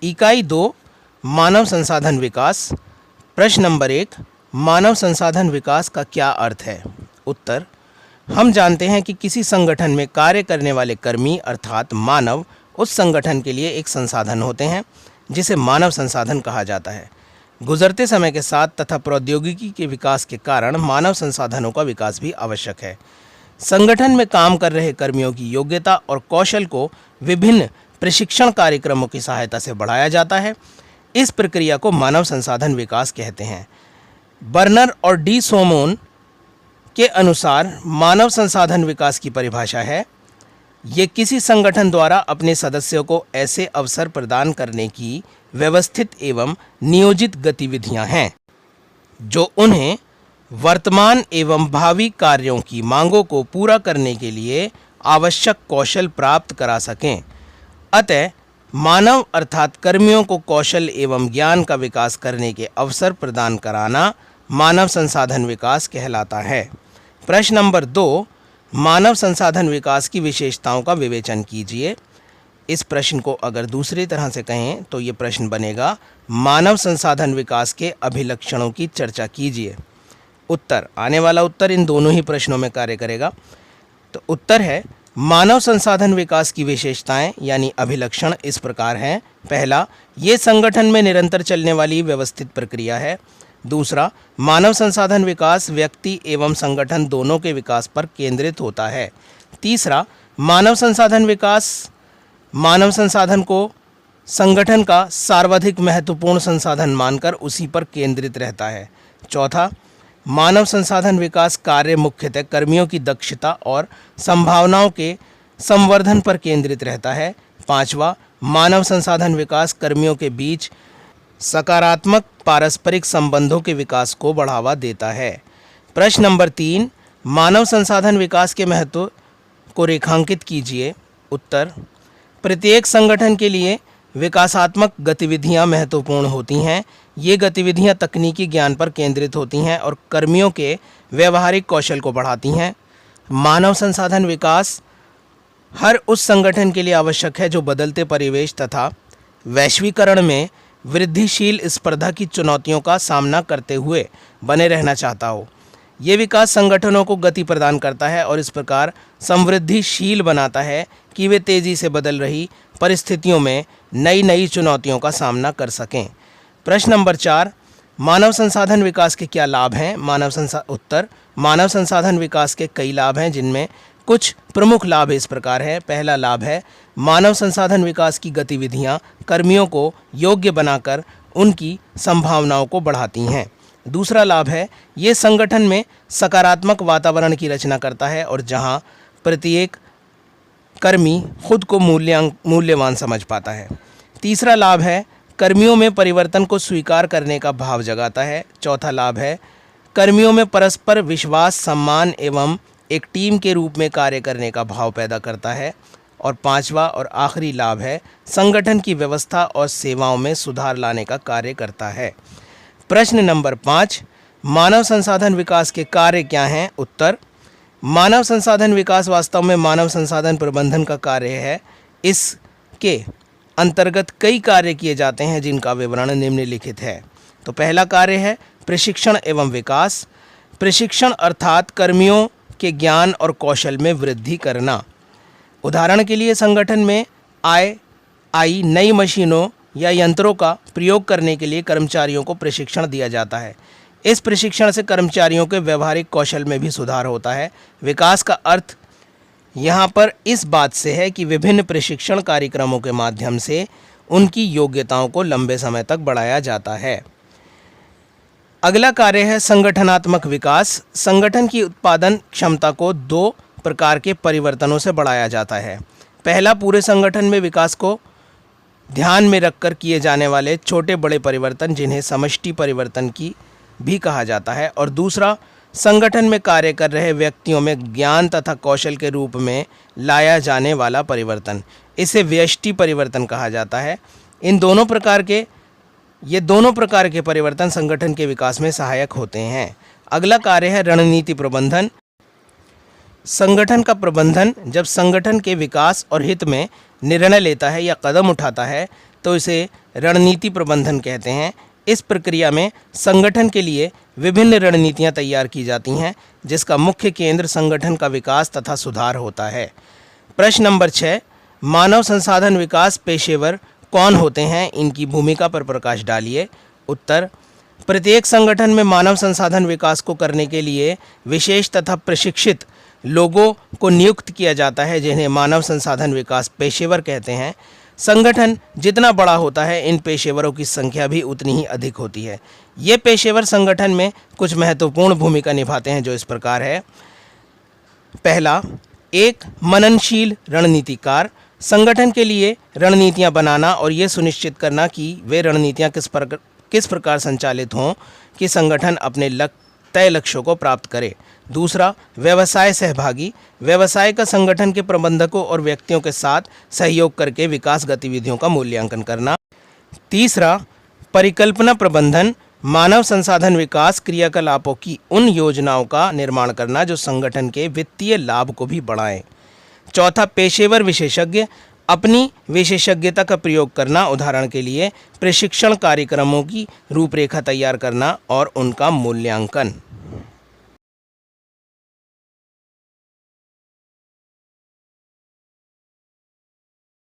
इकाई 2 मानव संसाधन विकास। प्रश्न नंबर 1, मानव संसाधन विकास का क्या अर्थ है? उत्तर, हम जानते हैं कि किसी संगठन में कार्य करने वाले कर्मी अर्थात मानव उस संगठन के लिए एक संसाधन होते हैं जिसे मानव संसाधन कहा जाता है। गुजरते समय के साथ तथा प्रौद्योगिकी के विकास के कारण मानव संसाधनों का विकास भी आवश्यक है। संगठन में काम कर रहे कर्मियों की योग्यता और कौशल को विभिन्न प्रशिक्षण कार्यक्रमों की सहायता से बढ़ाया जाता है। इस प्रक्रिया को मानव संसाधन विकास कहते हैं। बर्नर और डी सोमोन के अनुसार मानव संसाधन विकास की परिभाषा है, ये किसी संगठन द्वारा अपने सदस्यों को ऐसे अवसर प्रदान करने की व्यवस्थित एवं नियोजित गतिविधियां हैं जो उन्हें वर्तमान एवं भावी कार्यों की मांगों को पूरा करने के लिए आवश्यक कौशल प्राप्त करा सकें। अतः मानव अर्थात कर्मियों को कौशल एवं ज्ञान का विकास करने के अवसर प्रदान कराना मानव संसाधन विकास कहलाता है। प्रश्न नंबर 2, मानव संसाधन विकास की विशेषताओं का विवेचन कीजिए। इस प्रश्न को अगर दूसरी तरह से कहें तो ये प्रश्न बनेगा, मानव संसाधन विकास के अभिलक्षणों की चर्चा कीजिए। उत्तर, आने वाला उत्तर इन दोनों ही प्रश्नों में कार्य करेगा। तो उत्तर है, मानव संसाधन विकास की विशेषताएं यानी अभिलक्षण इस प्रकार हैं। पहला, ये संगठन में निरंतर चलने वाली व्यवस्थित प्रक्रिया है। दूसरा, मानव संसाधन विकास व्यक्ति एवं संगठन दोनों के विकास पर केंद्रित होता है। तीसरा, मानव संसाधन विकास मानव संसाधन को संगठन का सर्वाधिक महत्वपूर्ण संसाधन मानकर उसी पर केंद्रित रहता है। चौथा, मानव संसाधन विकास कार्य मुख्यतः कर्मियों की दक्षता और संभावनाओं के संवर्धन पर केंद्रित रहता है। पांचवा, मानव संसाधन विकास कर्मियों के बीच सकारात्मक पारस्परिक संबंधों के विकास को बढ़ावा देता है। प्रश्न नंबर 3, मानव संसाधन विकास के महत्व को रेखांकित कीजिए। उत्तर, प्रत्येक संगठन के लिए विकासात्मक गतिविधियां महत्वपूर्ण होती हैं। ये गतिविधियां तकनीकी ज्ञान पर केंद्रित होती हैं और कर्मियों के व्यवहारिक कौशल को बढ़ाती हैं। मानव संसाधन विकास हर उस संगठन के लिए आवश्यक है जो बदलते परिवेश तथा वैश्वीकरण में वृद्धिशील स्पर्धा की चुनौतियों का सामना करते हुए बने रहना चाहता हो। ये विकास संगठनों को गति प्रदान करता है और इस प्रकार समृद्धिशील बनाता है कि वे तेज़ी से बदल रही परिस्थितियों में नई नई चुनौतियों का सामना कर सकें। प्रश्न नंबर 4, मानव संसाधन विकास के क्या लाभ हैं? उत्तर, मानव संसाधन विकास के कई लाभ हैं जिनमें कुछ प्रमुख लाभ इस प्रकार है। पहला लाभ है, मानव संसाधन विकास की गतिविधियां कर्मियों को योग्य बनाकर उनकी संभावनाओं को बढ़ाती हैं। दूसरा लाभ है, ये संगठन में सकारात्मक वातावरण की रचना करता है और जहां प्रत्येक कर्मी खुद को मूल्यवान समझ पाता है। तीसरा लाभ है, कर्मियों में परिवर्तन को स्वीकार करने का भाव जगाता है। चौथा लाभ है, कर्मियों में परस्पर विश्वास, सम्मान एवं एक टीम के रूप में कार्य करने का भाव पैदा करता है। और पांचवा और आखिरी लाभ है, संगठन की व्यवस्था और सेवाओं में सुधार लाने का कार्य करता है। प्रश्न नंबर 5, मानव संसाधन विकास के कार्य क्या हैं? उत्तर, मानव संसाधन विकास वास्तव में मानव संसाधन प्रबंधन का कार्य है। इसके अंतर्गत कई कार्य किए जाते हैं जिनका विवरण निम्नलिखित है। तो पहला कार्य है प्रशिक्षण एवं विकास। प्रशिक्षण अर्थात कर्मियों के ज्ञान और कौशल में वृद्धि करना। उदाहरण के लिए संगठन में आई नई मशीनों या यंत्रों का प्रयोग करने के लिए कर्मचारियों को प्रशिक्षण दिया जाता है। इस प्रशिक्षण से कर्मचारियों के व्यवहारिक कौशल में भी सुधार होता है। विकास का अर्थ यहाँ पर इस बात से है कि विभिन्न प्रशिक्षण कार्यक्रमों के माध्यम से उनकी योग्यताओं को लंबे समय तक बढ़ाया जाता है। अगला कार्य है संगठनात्मक विकास। संगठन की उत्पादन क्षमता को 2 प्रकार के परिवर्तनों से बढ़ाया जाता है। पहला, पूरे संगठन में विकास को ध्यान में रखकर किए जाने वाले छोटे बड़े परिवर्तन जिन्हें समष्टि परिवर्तन की भी कहा जाता है। और दूसरा, संगठन में कार्य कर रहे व्यक्तियों में ज्ञान तथा कौशल के रूप में लाया जाने वाला परिवर्तन, इसे व्यष्टि परिवर्तन कहा जाता है। ये दोनों प्रकार के परिवर्तन संगठन के विकास में सहायक होते हैं। अगला कार्य है रणनीति प्रबंधन। संगठन का प्रबंधन जब संगठन के विकास और हित में निर्णय लेता है या कदम उठाता है तो इसे रणनीति प्रबंधन कहते हैं। इस प्रक्रिया में संगठन के लिए विभिन्न रणनीतियां तैयार की जाती हैं, जिसका मुख्य केंद्र संगठन का विकास तथा सुधार होता है। प्रश्न नंबर 6, मानव संसाधन विकास पेशेवर कौन होते हैं, इनकी भूमिका पर प्रकाश डालिए। उत्तर, प्रत्येक संगठन में मानव संसाधन विकास को करने के लिए विशेष तथा प्रशिक्षित लोगों को नियुक्त किया जाता है, जिन्हें मानव संसाधन विकास पेशेवर कहते हैं। संगठन जितना बड़ा होता है, इन पेशेवरों की संख्या भी उतनी ही अधिक होती है। ये पेशेवर संगठन में कुछ महत्वपूर्ण भूमिका निभाते हैं, जो इस प्रकार है। पहला, एक मननशील रणनीतिकार, संगठन के लिए रणनीतियां बनाना और ये सुनिश्चित करना कि वे रणनीतियां किस प्रकार संचालित हों कि संगठन अपने तय लक्ष्यों को प्राप्त करे। दूसरा, व्यवसाय सहभागी, व्यवसाय का संगठन के प्रबंधकों और व्यक्तियों के साथ सहयोग करके विकास गतिविधियों का मूल्यांकन करना। तीसरा, परिकल्पना प्रबंधन, मानव संसाधन विकास क्रियाकलापों की उन योजनाओं का निर्माण करना जो संगठन के वित्तीय लाभ को भी बढ़ाएं। चौथा, पेशेवर विशेषज्ञ, अपनी विशेषज्ञता का प्रयोग करना, उदाहरण के लिए प्रशिक्षण कार्यक्रमों की रूपरेखा तैयार करना और उनका मूल्यांकन।